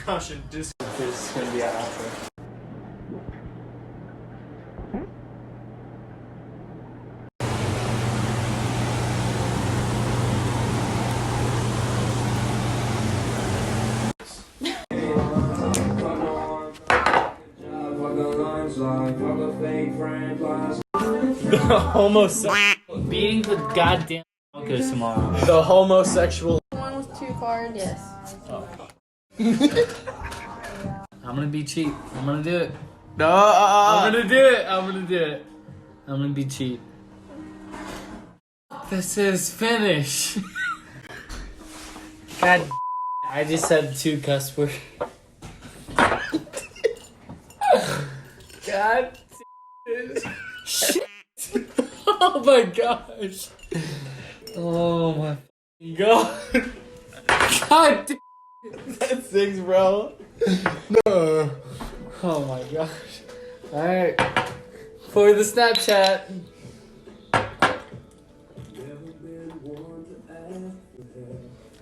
Caution, this is gonna be our outro. The homosexual beating the goddamn goes tomorrow. The homosexual. One with 2 cards. Yes. Oh. I'm gonna be cheap. I'm gonna do it. No. I'm gonna do it. I'm gonna do it. I'm gonna be cheap. This is finish. God, I just said 2 cuss words. God. Shit. Oh my gosh. Oh my god. God damn. That's 6, bro. No. Oh my gosh. Alright. For the Snapchat.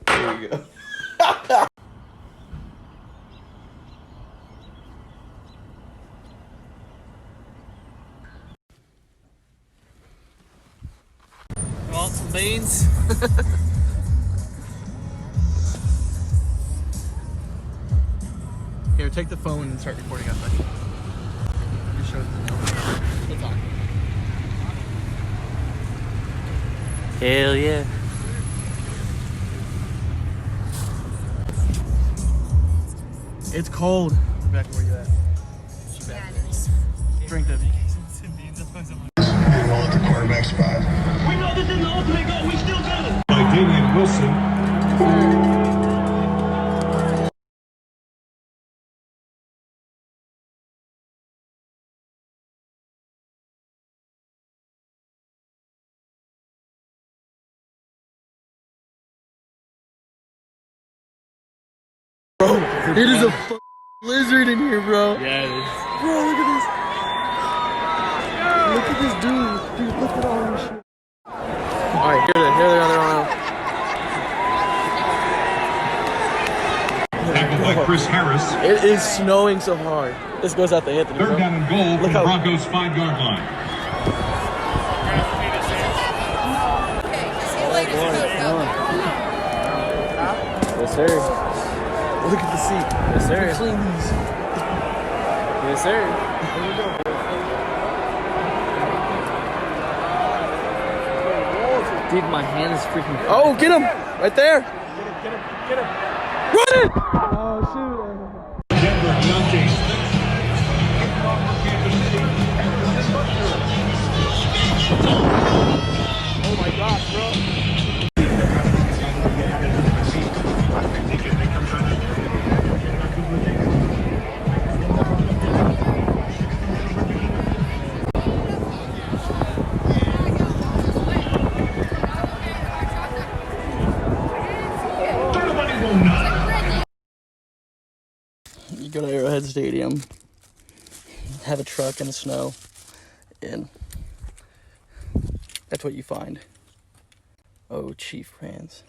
There you go. Want some beans? Here, take the phone and start recording us. Just show it. We'll talk. Hell yeah. It's cold. Back where you at? Drink this. All at the quarterback spot. We know this is the ultimate goal. We still got it. By Damian Wilson. Bro, it is a lizard in here, bro. Yeah, it is. Bro, look at this. Look at this dude. Dude, look at all this shit. Alright, here they are. Tackled by Chris Harris. It is snowing so hard. This goes out the Anthony. Third Bro. down and goal from the how- Broncos 5-yard line. Yes, sir. Look at the seat. Yes, sir. Clean these. Yes, sir. Dude, my hand is freaking. Oh, get him! Right there! Get him. Run it! Oh, shoot. Denver, Deontay Oh my gosh, bro. You go to Arrowhead Stadium, have a truck in the snow, and that's what you find. Oh, Chief fans.